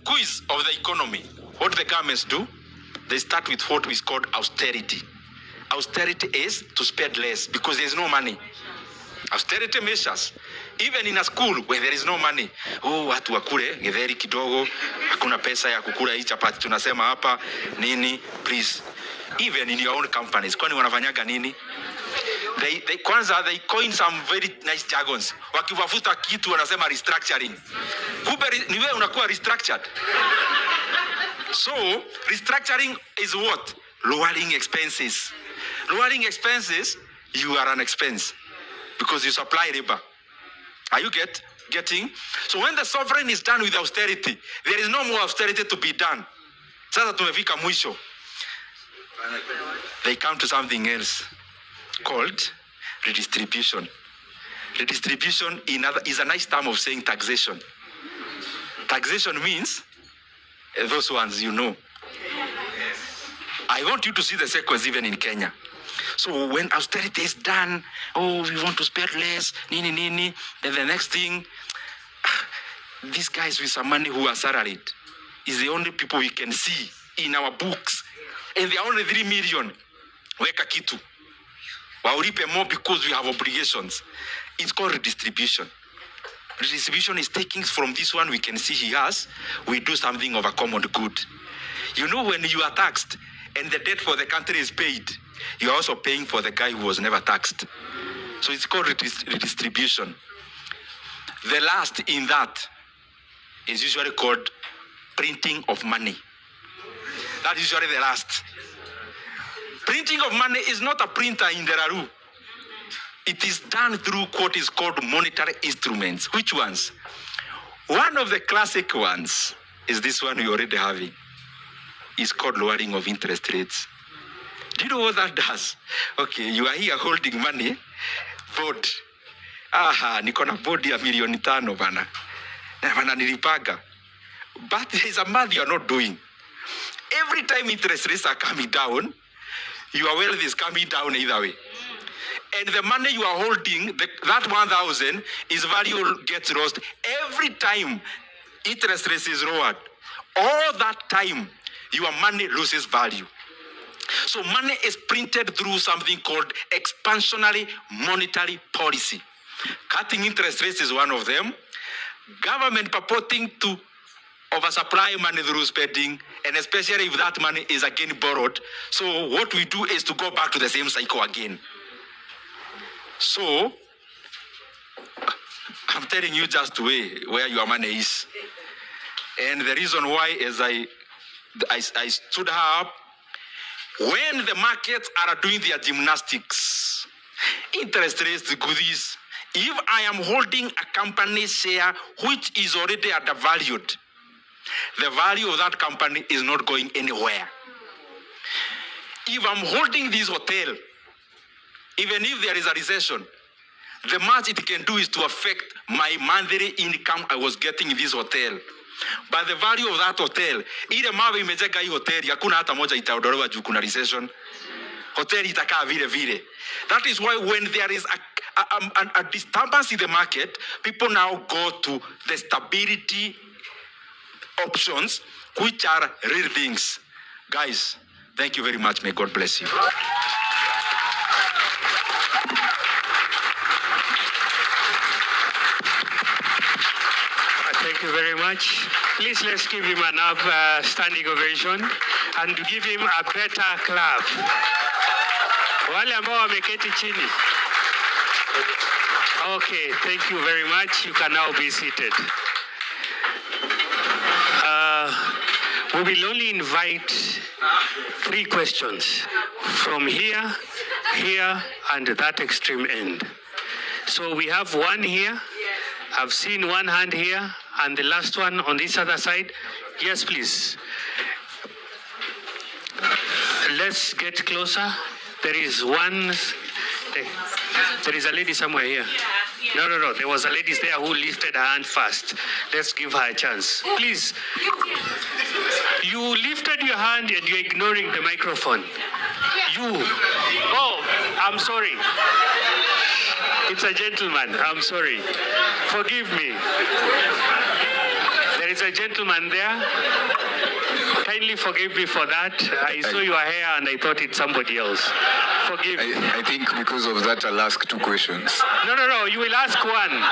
squeeze of the economy, what the governments do, they start with what is called austerity. Austerity is to spend less because there is no money. Austerity measures. Even in a school where there is no money. Oh, watu wakule, githeri kidogo, hakuna pesa ya kukula hii chapati tunasema hapa, nini, please. Even in your own companies, kwani wanafanyaga nini? They coin some very nice jargons. Wakiwafuta kitu wanasema restructuring. Kumbe ni wewe unakuwa restructured. So, restructuring is what? Lowering expenses. Lowering expenses, you are an expense because you supply labor. Are you getting? So when the sovereign is done with austerity, there is no more austerity to be done. Sasa tumefika mwisho. They come to something else called redistribution. Redistribution is a nice term of saying taxation. Taxation means those ones you know. I want you to see the sequence even in Kenya. So when austerity is done, oh, we want to spend less, nini, nini. Then the next thing, these guys with some money who are salaried is the only people we can see in our books. And they are only 3 million. Weka kitu. Wauripe more because we have obligations. It's called redistribution. Redistribution is taking from this one we can see he has, we do something of a common good. You know, when you are taxed and the debt for the country is paid, you are also paying for the guy who was never taxed. So it's called redistribution. The last in that is usually called printing of money. That is usually the last. Printing of money is not a printer in the Raru. It is done through what is called monetary instruments. Which ones? One of the classic ones is this one we already having. It's called lowering of interest rates. Do you know what that does? Okay, you are here holding money, board. Aha, niko na board ya milioni 5 bana. Na bana nilipaga. But there is a month you are not doing. Every time interest rates are coming down, your wealth is coming down either way. And the money you are holding, that 1,000, is value gets lost every time interest rates is lowered. All that time, your money loses value. So money is printed through something called expansionary monetary policy. Cutting interest rates is one of them. Government purporting to oversupply money through spending, and especially if that money is again borrowed. So what we do is to go back to the same cycle again. So I'm telling you just where your money is. And the reason why is I stood up. When the markets are doing their gymnastics, interest rates, goodies, if I am holding a company share which is already undervalued, the value of that company is not going anywhere. If I'm holding this hotel, even if there is a recession, the much it can do is to affect my monthly income I was getting in this hotel. But the value of that hotel, ile mawe imejenga hii hoteli, hakuna hata moja itaondolewa juu kuna recession. Hoteli itakaa vile vile. That is why when there is a disturbance in the market, people now go to the stability options, which are real things. Guys, thank you very much. May God bless you. Thank you very much. Please let's give him an standing ovation and give him a better clap. Wale ambao wameketi chini. Okay, thank you very much. You can now be seated. We will only invite 3 questions from here, and that extreme end. So we have one here. I've seen one hand here, and the last one on this other side. Yes, please. Let's get closer. There is one. There is a lady somewhere here. No. There was a lady there who lifted her hand first. Let's give her a chance. Please. You lifted your hand and you're ignoring the microphone. You. Oh, I'm sorry. It's a gentleman. I'm sorry. Forgive me. There There's a gentleman there. Kindly forgive me for that. I saw your hair and I thought it's somebody else. Forgive me. I think because of that, I'll ask 2 questions. No. You will ask one.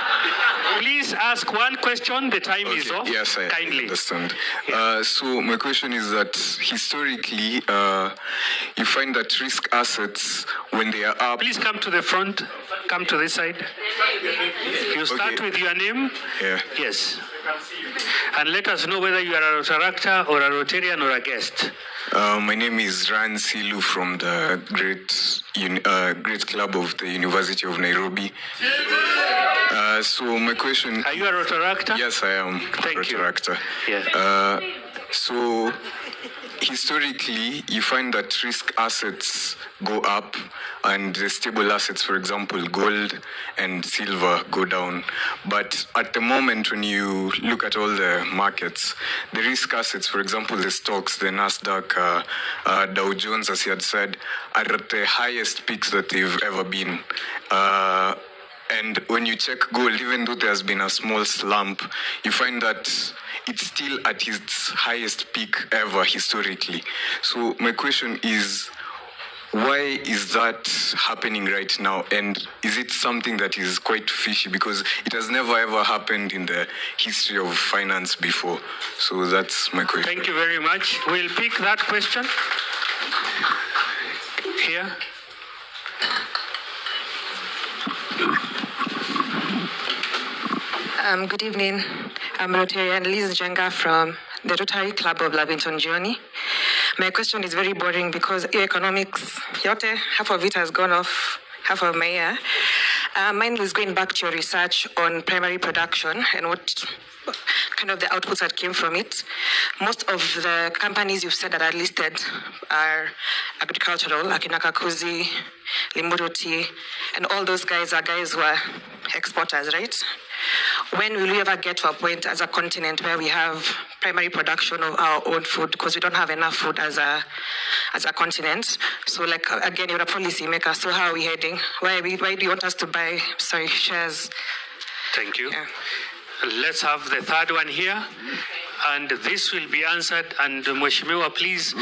Please ask one question. The time is off. Yes, I understand. Yeah. So my question is that historically, you find that risk assets, when they are up... Please come to the front. Come to this side. You start with your name. Yeah. Yes. And let us know whether you are a Rotaractor or a Rotarian or a guest. My name is Ran Silu from the great club of the University of Nairobi. So my question... Are you a Rotaractor? Yes, I am. Thank you. Rotaractor. Yeah. So historically, you find that risk assets go up and the stable assets, for example, gold and silver, go down. But at the moment, when you look at all the markets, the risk assets, for example, the stocks, the Nasdaq, Dow Jones, as he had said, are at the highest peaks that they've ever been. And when you check gold, even though there's been a small slump, you find that it's still at its highest peak ever historically. So my question is, why is that happening right now? And is it something that is quite fishy? Because it has never ever happened in the history of finance before. So that's my question. Thank you very much. We'll pick that question. Here. Good evening. I'm Rotarian Liz Jenga from the Rotary Club of Lavington Journey. My question is very boring because economics, yote, half of it has gone off half of my year. Mine was going back to your research on primary production and what kind of the outputs that came from it. Most of the companies you've said that are listed are agricultural, like Nakakuzi, Limuruti, and all those guys are guys who are exporters, right? When will we ever get to a point as a continent where we have primary production of our own food, because we don't have enough food as a continent? So, like, again, you're a policy maker, so how are we heading? Why do you want us to buy, shares? Thank you. Yeah. Let's have the third one here, and this will be answered. And Mheshimiwa, please,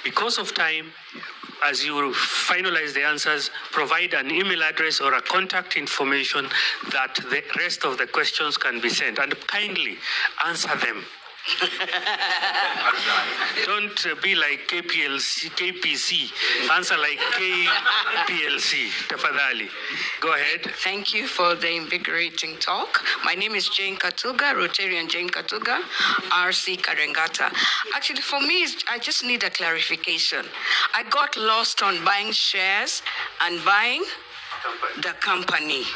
because of time, as you finalize the answers, provide an email address or a contact information that the rest of the questions can be sent, and kindly answer them. Don't be like KPC. Answer like KPLC. Tafadhali. Go ahead. Thank you for the invigorating talk. My name is Jane Katuga, Rotarian Jane Katuga, RC Karengata. Actually, for me, I just need a clarification. I got lost on buying shares and buying the company.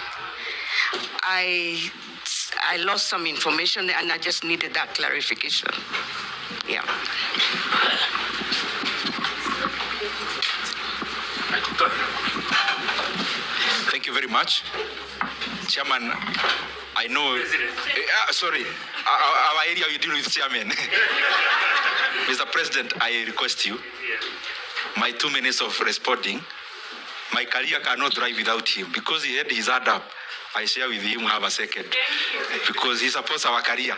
I lost some information and I just needed that clarification. Yeah. Thank you very much. Chairman, I know... sorry, our area you deal with Chairman. Mr. President, I request you, my 2 minutes of responding, my career cannot drive without him because he had his hand up. I share with him, have a second, because he supports our career.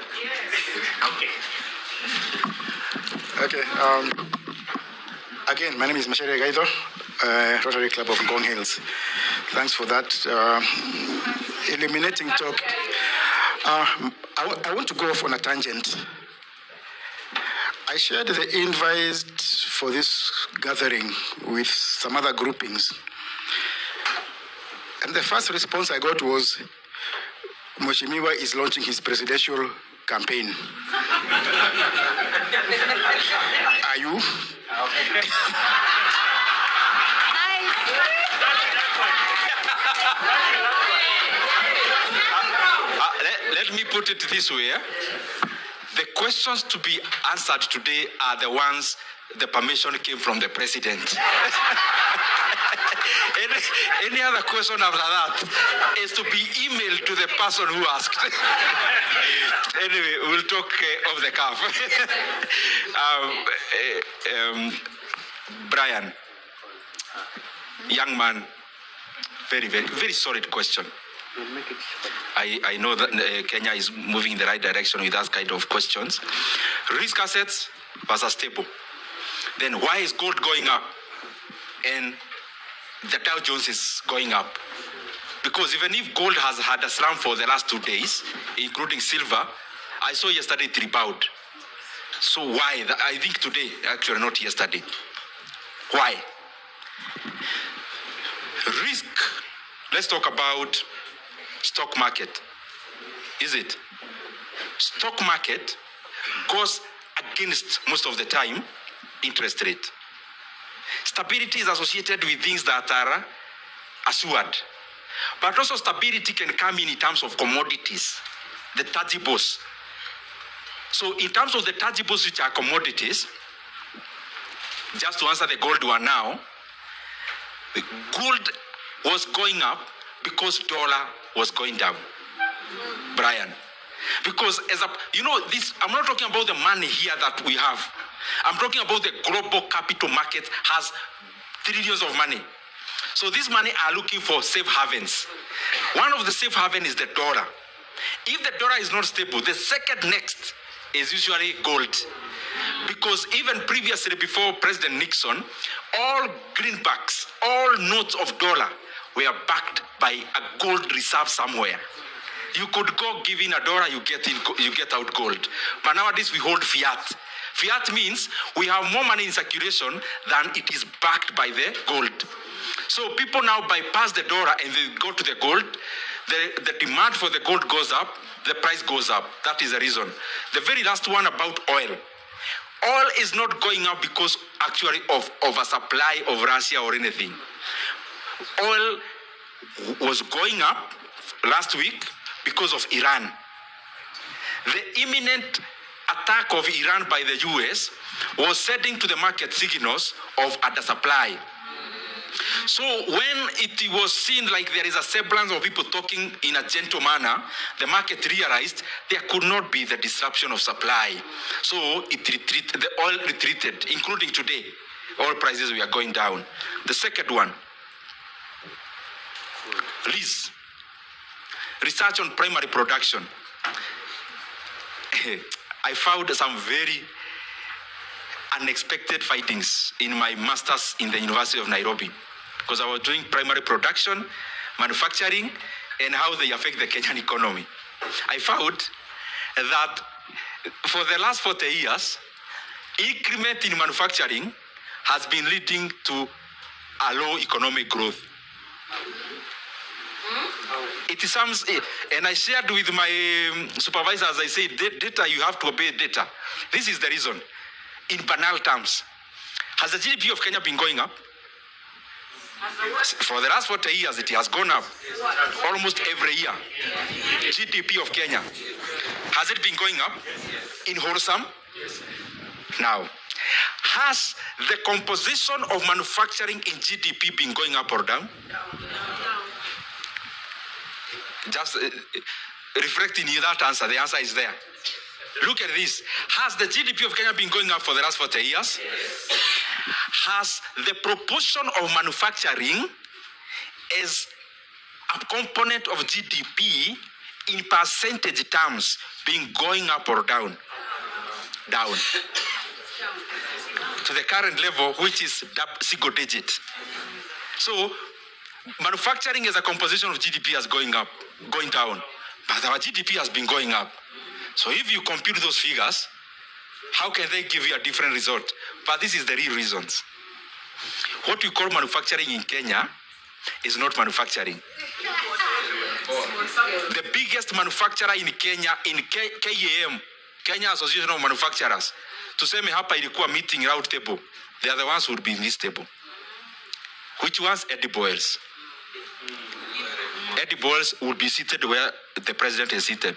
Okay. Again, my name is Mashere Gaido, Rotary Club of Ngong Hills. Thanks for that illuminating talk. I want to go off on a tangent. I shared the invite for this gathering with some other groupings. And the first response I got was, Mheshimiwa is launching his presidential campaign. Are you? Let me put it this way. The questions to be answered today are the ones the permission came from the president. Any other question after that is to be emailed to the person who asked. Anyway, we'll talk off the cuff. Brian, young man, very, very, very solid question. I know that Kenya is moving in the right direction with that kind of questions. Risk assets versus stable. Then why is gold going up and the Dow Jones is going up? Because even if gold has had a slump for the last 2 days, including silver, I saw yesterday it rebounded. So why? I think today, actually not yesterday. Why? Risk. Let's talk about stock market. Is it? Stock market goes against, most of the time, interest rate. Stability is associated with things that are assured. But also stability can come in terms of commodities, the tangibles. So in terms of the tangibles, which are commodities, just to answer the gold one now, the gold was going up because dollar was going down. Brian. Because this, I'm not talking about the money here that we have. I'm talking about the global capital market has trillions of money. So this money are looking for safe havens. One of the safe haven is the dollar. If the dollar is not stable, the second next is usually gold. Because even previously, before President Nixon, all greenbacks, all notes of dollar were backed by a gold reserve somewhere. You could go give in $1, you get out gold. But nowadays we hold fiat. Fiat means we have more money in circulation than it is backed by the gold. So people now bypass the dollar and they go to the gold. The demand for the gold goes up, the price goes up. That is the reason. The very last one about oil. Oil is not going up because actually of a supply of Russia or anything. Oil was going up last week because of Iran. The imminent attack of Iran by the US was sending to the market signals of undersupply. So when it was seen like there is a semblance of people talking in a gentle manner, the market realized there could not be the disruption of supply. So it retreated, the oil retreated, including today. Oil prices were going down. The second one, research on primary production. I found some very unexpected findings in my master's in the University of Nairobi, because I was doing primary production, manufacturing, and how they affect the Kenyan economy. I found that for the last 40 years, increment in manufacturing has been leading to a low economic growth. It is some, and I shared with my supervisors, I said, data, you have to obey data. This is the reason. In banal terms, has the GDP of Kenya been going up? For the last 40 years, it has gone up almost every year. GDP of Kenya, has it been going up in wholesome? Now, has the composition of manufacturing in GDP been going up or down? Just reflecting in that answer, the answer is there. Look at this. Has the GDP of Kenya been going up for the last 40 years? Has the proportion of manufacturing as a component of GDP in percentage terms been going up or down? Down. To the current level, which is single digit. So, manufacturing as a composition of GDP is going up, going down. But our GDP has been going up. So if you compute those figures, how can they give you a different result? But this is the real reasons. What we call manufacturing in Kenya is not manufacturing. The biggest manufacturer in Kenya, in KAM, Kenya Association of Manufacturers, tuseme hapa ilikuwa meeting round table, they are the ones who would be in this table. Which ones? Edible oils. Edible oils will be seated where the president is seated.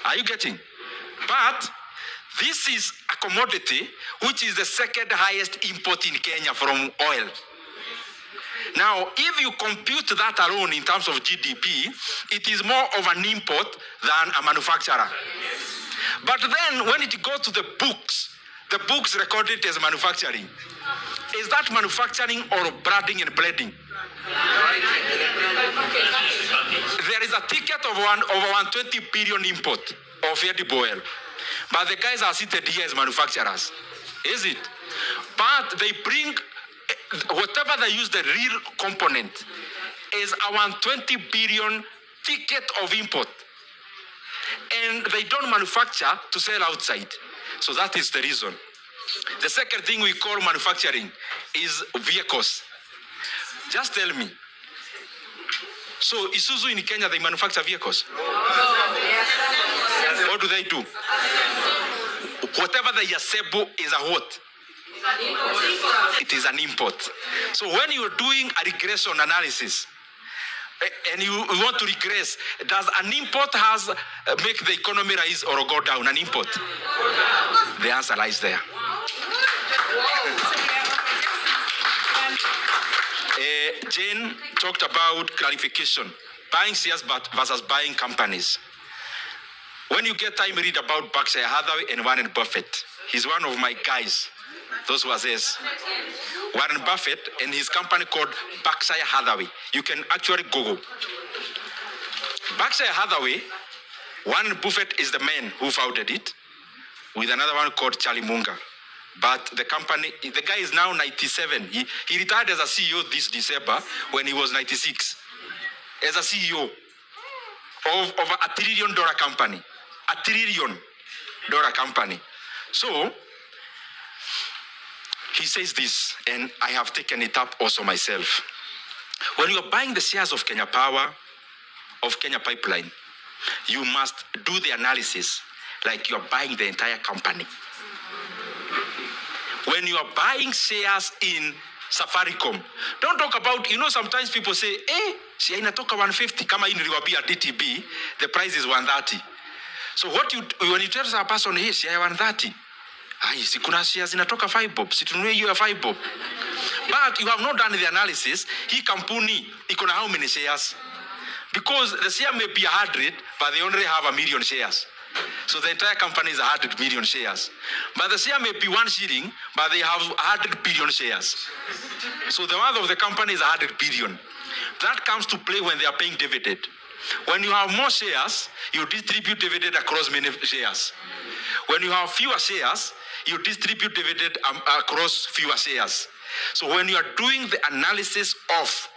Are you getting? But this is a commodity which is the second highest import in Kenya from oil. Now, if you compute that alone in terms of GDP, it is more of an import than a manufacturer. But then when it goes to the books record it as manufacturing. Is that manufacturing or branding and blending? There is a ticket of over 120 billion import of edible oil. But the guys are seated here as manufacturers. Is it? But they bring, whatever they use, the real component is a 120 billion ticket of import. And they don't manufacture to sell outside. So that is the reason. The second thing we call manufacturing is vehicles. Just tell me. So Isuzu in Kenya, they manufacture vehicles? What do they do? Whatever they assemble is a what? It is an import. So when you're doing a regression analysis, and you want to regress, does an import make the economy rise or go down? An import? The answer lies there. Jane talked about clarification, buying shares versus buying companies. When you get time, read about Berkshire Hathaway and Warren Buffett. He's one of my guys. Those who are this. Warren Buffett and his company called Berkshire Hathaway. You can actually Google. Berkshire Hathaway, Warren Buffett is the man who founded it, with another one called Charlie Munger. But the company, the guy is now 97. He retired as a CEO this December when he was 96. As a CEO of a $1 trillion company. $1 trillion company. So, he says this, and I have taken it up also myself. When you are buying the shares of Kenya Power, of Kenya Pipeline, you must do the analysis like you are buying the entire company. When you are buying shares in Safaricom, don't talk about, sometimes people say, share inatoka 150, kama hii niliwaambia DTB, the price is 130. So when you tell a person, hey, share 130, si kuna shares zinatoka 5 bob, sitununue hiyo ya 5 bob. But you have not done the analysis, hii kampuni iko na how many shares? Because the share may be 100, but they only have 1 million shares. So the entire company is 100 million shares. But the share may be 1 shilling, but they have 100 billion shares. So the worth of the company is 100 billion. That comes to play when they are paying dividend. When you have more shares, you distribute dividend across many shares. When you have fewer shares, you distribute dividend across fewer shares. So when you are doing the analysis of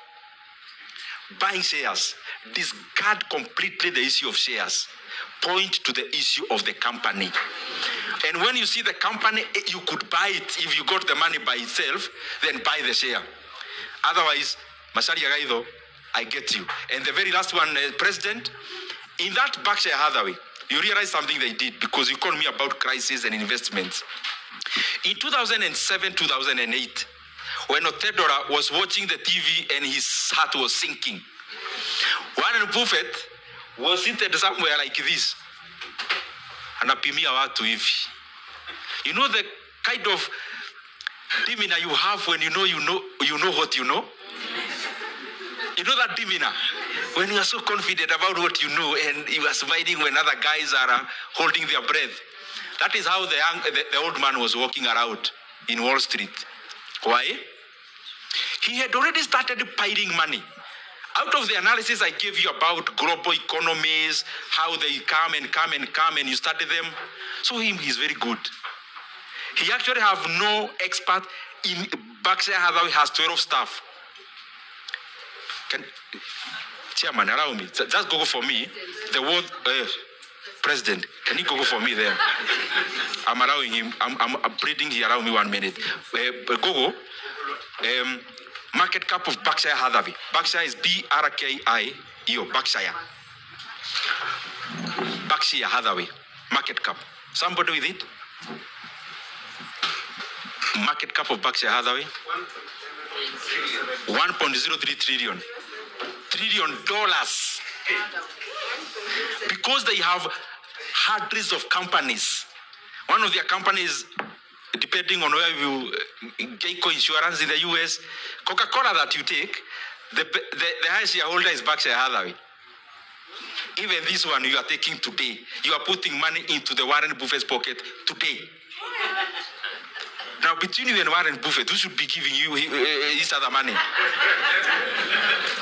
buying shares, discard completely the issue of shares. Point to the issue of the company. And when you see the company, you could buy it. If you got the money by itself, then buy the share. Otherwise, Masari Agaido, I get you. And the very last one, President, in that Berkshire Hathaway, you realize something they did, because you called me about crisis and investments. In 2007, 2008, when Otedora was watching the TV and his heart was sinking, Warren Buffett was seated somewhere like this. Anapimia watu hivi. You know the kind of demeanor you have when you know what you know? You know that demeanor? When you are so confident about what you know and you are smiling when other guys are holding their breath. That is how the old man was walking around in Wall Street. Why? He had already started piling money. Out of the analysis I gave you about global economies, how they come and you study them, so he's very good. He actually have no expert in Berkshire Hathaway has 12 staff. Chairman, allow me. Just Google for me. The word President. Can you Google for me there? I'm allowing him. I'm pleading he allow me 1 minute. Google. Market cap of Berkshire Hathaway. Berkshire is B-R-K-I-E-O. Berkshire. Berkshire Hathaway. Market cap. Somebody with it? Market cap of Berkshire Hathaway? 1.03 trillion. $1 trillion. Because they have hundreds of companies. One of their companies, depending on where you Geico insurance in the US, Coca-Cola that you take, the highest shareholder is Berkshire Hathaway. Even this one you are taking today, you are putting money into the Warren Buffett's pocket today. Now between you and Warren Buffett, who should be giving you his other money?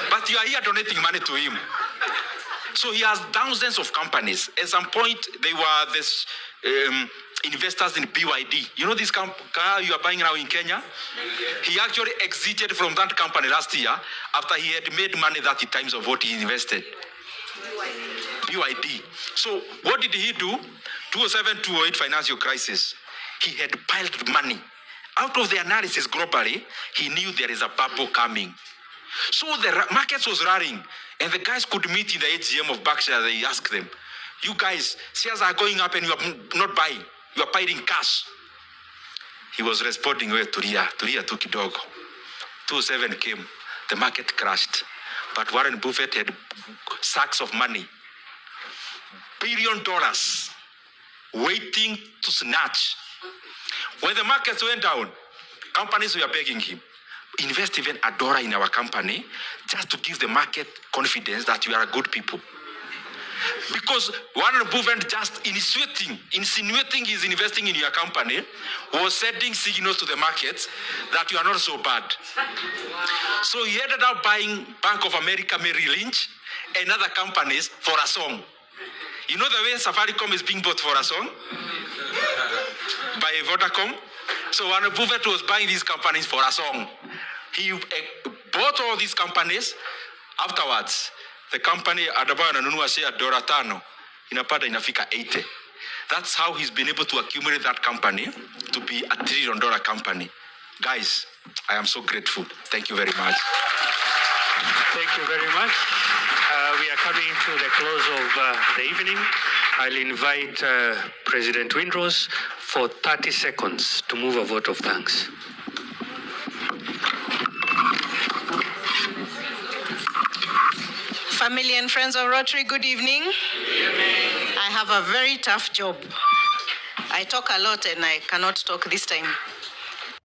But you are here donating money to him. So he has thousands of companies. At some point, they were this investors in BYD. You know this car you are buying now in Kenya? He actually exited from that company last year after he had made money 30 times of what he invested. BYD. So what did he do? 2007-2008 financial crisis. He had piled money. Out of the analysis globally, he knew there is a bubble coming. So the markets was running, and the guys could meet in the AGM of Berkshire. They asked them, you guys, shares are going up and you are not buying. You are buying cash. He was responding well to Tulia tu kidogo. 2007 came. The market crashed. But Warren Buffett had sacks of money. $1 billion waiting to snatch. When the markets went down, companies were begging him, invest even $1 in our company just to give the market confidence that you are good people. Because Warren Buffett just insinuating he's investing in your company was sending signals to the markets that you are not so bad. So he ended up buying Bank of America, Merrill Lynch, and other companies for a song. You know the way Safaricom is being bought for a song? By Vodacom? So Warren Buffett was buying these companies for a song. He bought all these companies. Afterwards, the company adabayo ananunua share $5 inapata inafika 80. That's how he's been able to accumulate that company to be a $1 trillion company. Guys, I am so grateful. Thank you very much. Thank you very much. We are coming to the close of the evening. I'll invite President Windrose for 30 seconds to move a vote of thanks. Family and friends of Rotary, good evening. I have a very tough job. I talk a lot and I cannot talk this time.